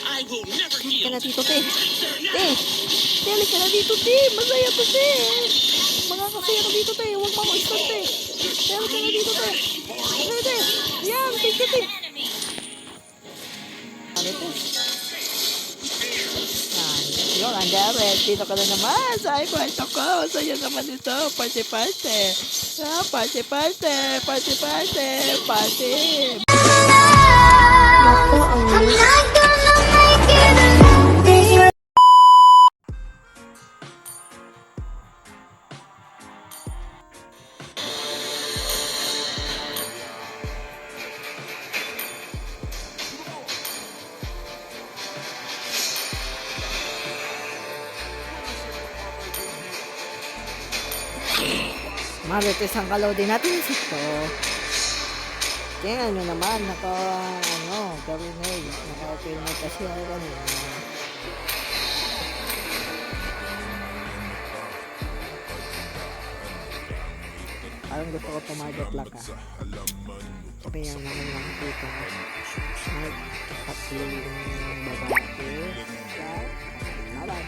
Halika na dito, te. Halika na dito, te. Masaya to, te. Makakasaya ka dito, te. Huwag mo ako stop, te. Halika na dito, te. Halika, te. Yan, thank you, te. Ano, te? Yung Andare, dito ka na naman sa kwarto ko. Sa'yo naman ito. Party-party. Party-party. Party-party. Party. I'm not gonna make it alone. Marites ang kalaw din natin ito. Kaya ano naman, gawin naka-open mo kasi ako kanina. Parang gusto ko pumagat lang ka. Sabi niya naman nakikita ko. Nagtatlo yung babae. Laban.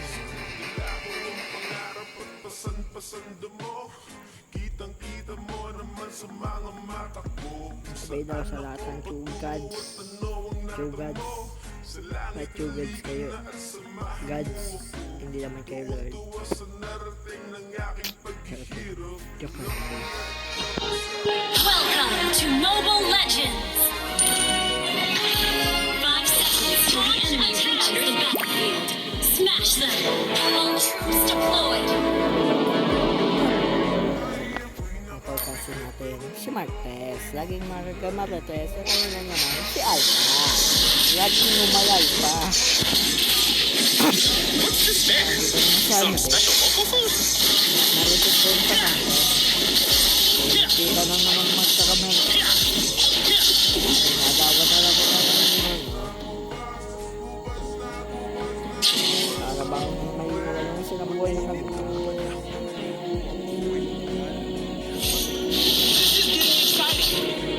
Kitang-kita mo naman sa mga mata ko. Sabay daw sa lahat ng Chugads. May Chugads kayo. Gods, hindi naman kayo Lord. Joke lang. Welcome to Mobile Legends! 5 seconds to the enemy reaches the battlefield. Smash them! All troops deployed! Kasi natin si Martes, laging Martes, at ano na naman si Alpha, laging lumalay pa. What's this bear? Some special local food? Narinig ko yung pangalan. Kita na naman magkakamay. Nagawa na lang ko na naman. Para bang may walang sinabuhay na kami.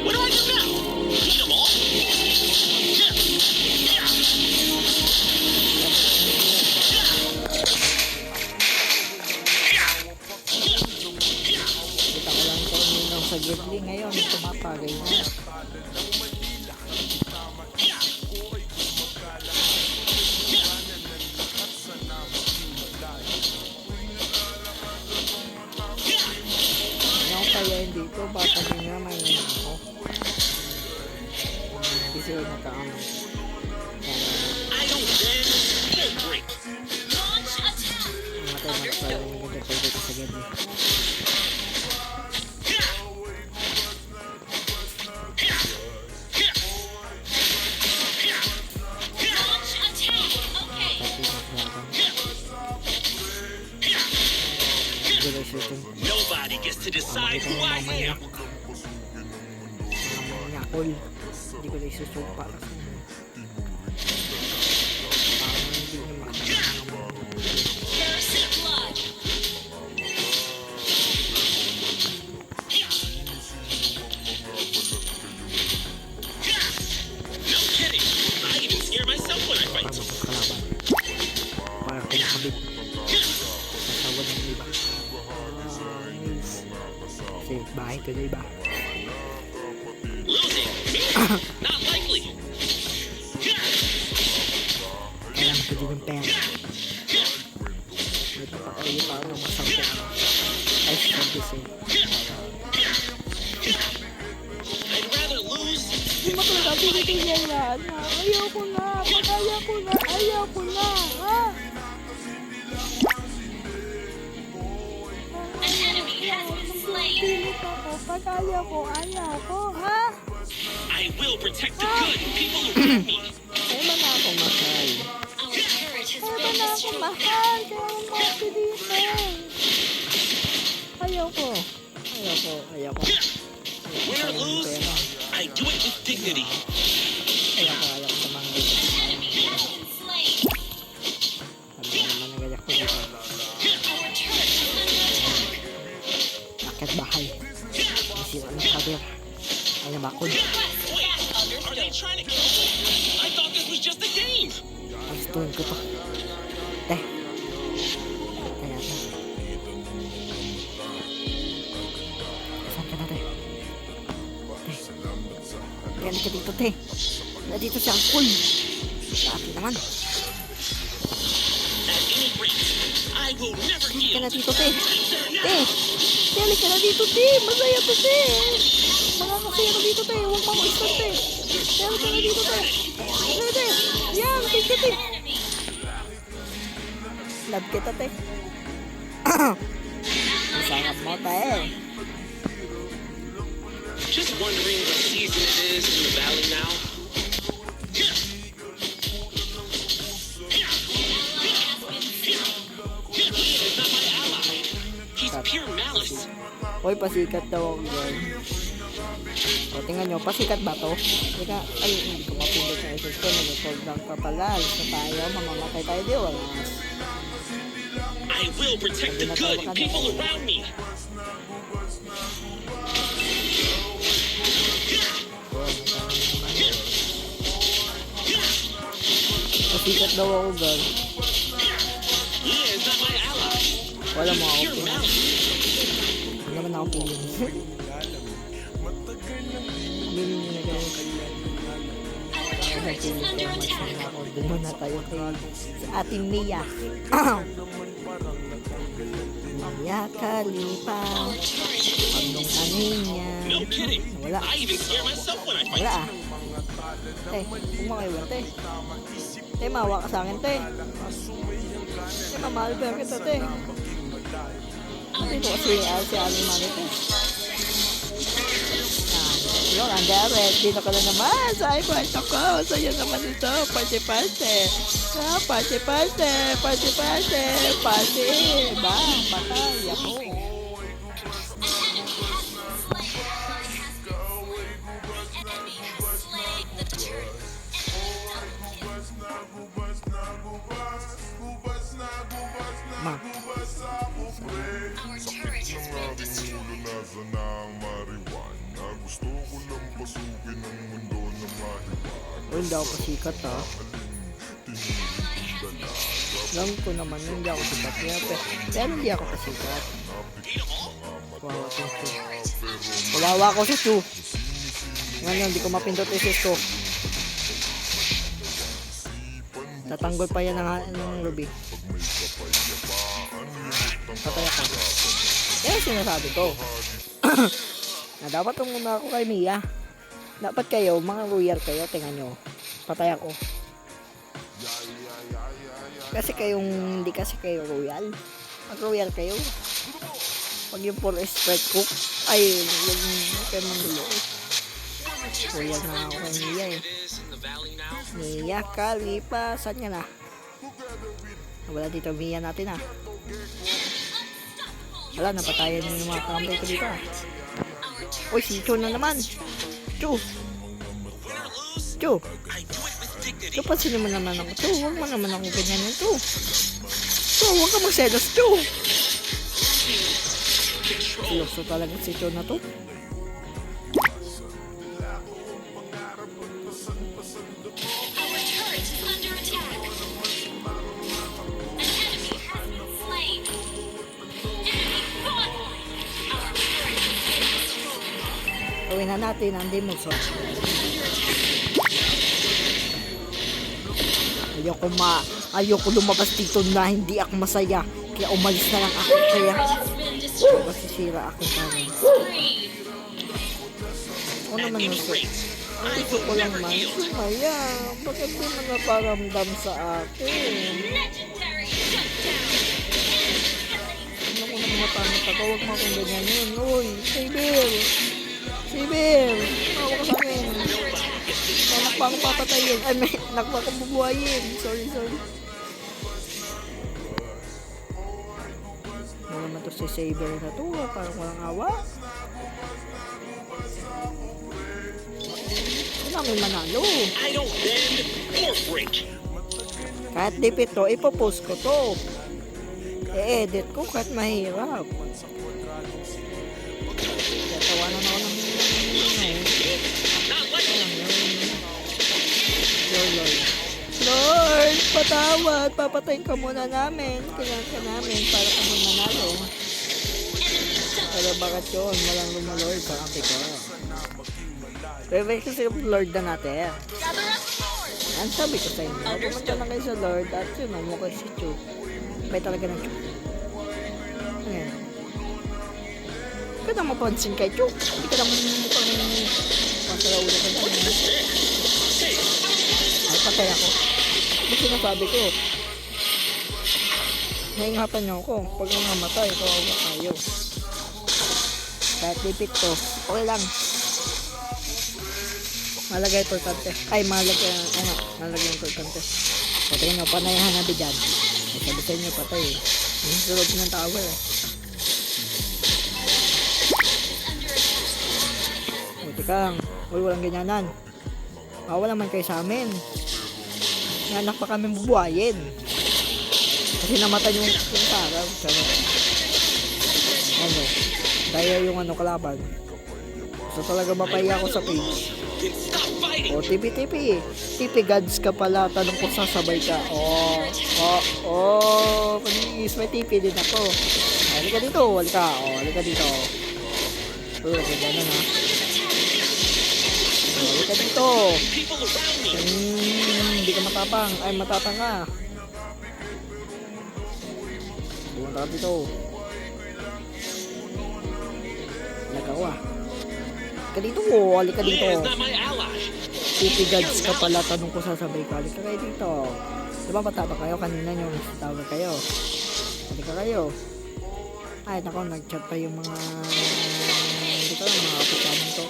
What do I do now? Eat them all? Kita ko lang ito ninong sa Ghibli ngayon. Tumapagay na. Ngayon kaya hindi ko. Baka hindi nga may ako. Hindi sila nakaamay. I don't win. They're great. Launch attack! Matay na pala yung ganda pwede ko sa Ghibli. Launch attack! Okay! Nobody gets to decide who I am. Nyakol. Hindi ko na isusumpa kasi. Hindi na makakalaman. Parasite blood! No kidding. I even scare myself when I fight. Kalaban. Para pinakabit. Kasawa ng iba. Kasi bahay ko na iba. Losing? Me? Not likely. Kailangan ko din ng pera. May papakayo pa ako ng masangkot. Ay, sabi sa'yo. I'd rather lose. Hindi mo talaga pinipigyan lahat na. Ayoko na. Pagkaya ko na. Ayoko na. Ha? An enemy has been slain! Pilit ako. Pagkaya ko. Ayoko. Ha? I will protect the good people who love me. Ay, ba na ako mahal? Our turret has Ay, ba been na ako destroyed! mahal? Kaya mo dito. Ayoko. Ayoko. Ayoko. Win or lose, I do it with dignity. Ayoko. Ayoko sa mga dito. An enemy has been slain! Sabi na naman nagayak ko dito. Our turret is under attack! Akit bahay. Isira ng kader. Ay, namakod. Request gas Are they understood! trying to kill me? I thought this was just a game. Gustuhin ko to. Te. Kaya na. Saan ka na, te? Te. Kaya ka dito, te. Nandito siya ang cool. Sa akin naman. At any rate, I will never Ka yield. na dito, te. Te. Te, ka na dito, te. Masaya to, te. Makakasaya ka dito, te. Huwag mo istan, te. Te, ka na dito, te. Te, te. Yan, thank you, te. Love kita, te. Masarap mo, te. Just wondering what season it is in the valley now. He is not my ally. He's pure malice. Hoy, pasikat daw ako dyan. O, tingnan nyo, pasikat ba to? Teka, ay, hindi ko mapindot sa SS ko. Nag-solve lang pa pala. Alis na tayo, mamamatay tayo di wala. I will protect the good people around me. Pasikat daw ako dyan. He is not my ally. Wala mo ako Pure pinag. malice. Hindi naman ako pinag. Bilhin nyo na gano'n. Our turret is under attack. Doon muna tayo kay sa ating Mia. Mia Khalifa. Our turret is Anong anin niya? No kidding. Wala. I even scare myself when I fight. Wala ah. Te, kumakaiwa te. Te, mawa ka sa akin te. Te, mamahal ba kita te. Dito kasi si Aling Mami te. Yun, Andare, dito ka na naman sa kwarto ko. Sa'yo naman ito, party-party. Ah, party-party, party-party, party. Ba, patay ako. Ma, Our turret has been destroyed. Nasa na ang marijuana. Gusto ko lang pasukin ang mundo na mahiwaga. o hindi ako pasikat ha. Alam ko naman yun, hindi ako sikat. Pero hindi ako pasikat. Kawawa ko sa Chu. Kawawa ko sa Chu. Ngayon, hindi ko mapindot isis ko. Tatanggol pa yan ng Ruby. Patay ako. Yan ang sinasabi ko. Na dapat muna ako kay Mia. Dapat kayo, mga royal kayo, tingnan nyo. Patay ako. Kasi kayong, hindi kasi kayo royal. Pag royal kayo, pag yung for spread cook, ay, yung kayo mangulo. Royal na ako kay Mia eh. It is in the valley now. Mia Khalifa, saan ka na? Wala dito Mia natin ah. Wala, napatayan yung mga kamay ko dito ah. Uy, si Chu na naman. Chu. Chu. I do it with dignity. Chu, pansinin mo naman ako. Chu, huwag mo naman ako ganyan. Chu. Chu, huwag ka magselos, Chu. Seryoso talaga si Chu na to. Our turret is under attack. An enemy has been slain. Enemy godlike. Our turret has been destroyed. Gawin na natin ang demos. Oh. Ayoko lumabas dito na hindi ako masaya. Kaya umalis na lang ako. Kaya Has been destroyed. masisira ako sa akin. Spree. Ako At naman any nasa. rate, I Gusto ko will lang never man yield. sumaya. Bakit di mo naparamdam sa akin? Legendary shutdown. Ano ko nang matanot ako? Huwag mo akong ganyan yun. Uy, Sibyl! Sibyl! Mawa ka sa akin. Under attack. Anak pa akong papatayin. Ay, may anak pa akong bubuhayin. Sorry. Ano naman to si Saber na to? Parang walang awa. Ano namin manalo? I don't bend or break. Kahit dipit to, ipopost ko to. I-edit ko kahit mahirap. Tatawanan ako ng Not like Lord. Patawad, papatayin ka muna namin. Kailangan ka namin para ka manalo. Pero bakit yun? Walang lumulord sa kampi ko. Reverse kasi yung Lord na natin. Ang sabi ko sa inyo, pumunta na kayo sa Lord at yun, mukha si Chu. May talaga ng Chu. Ayan. Hindi ka na mapansin kay Chu. Hindi ka naman mukhang masaraulo ka na. Ay, patay ako. Ano sinasabi ko? Naingatan niyo ako. Pag namatay, kawawa kayo. Kahit lipit to, okay lang. Malagay yung importante. Ay, malagay yung importante. O, tingin nyo, panayahan nabi dyan. Ay, sabi sa inyo, patay eh. Yung sulog ng tower eh. Buti kang, walang ganyanan. Wala man kayo sa amin. Nanak pa kami bubuhayin. Kasi namatay yung taraw. Ano? Kaya yung kalaban. So talaga mapaya ako sa page. Then stop fighting. O, TP. TP gods ka pala. Tanong ko sasabay ka. Panis, may TP din ako. Halika dito. Halika dito. Halika dyan ha. Halika dito. People around me. Hindi ka matapang. Ay, matapang ka. Buwan ka dito. Nagawa. Halika dito. Halika dito. Leia is not my ally. TP gods ka pala. Tanong ko sasabay ka. Halika kayo dito. Diba matapang kayo? Kanina nyo tawag kayo. Halika kayo. Ay, nako. Nag-chat pa yung mga... Hindi ko lang mga kapisanan to.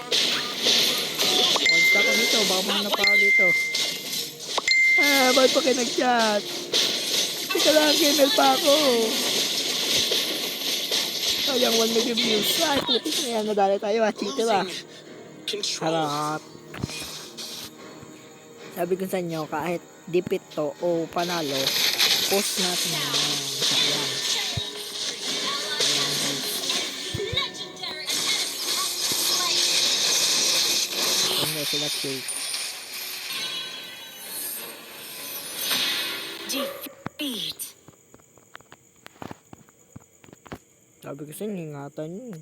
Basta ako dito, baka mahanap ako dito. Ba't pa kayo nag-chat? Teka lang, email pa ako. Sayang 1 million views. Ay, putik na yan, nadali tayo ha, cheater ha. Control. Harap. Sabi ko sa inyo, kahit dipit to o panalo, post natin yan. Sayang. Legendary enemy slain. Ano sila cake. Defeat. Sabi ko sa inyo, ingatan nyo.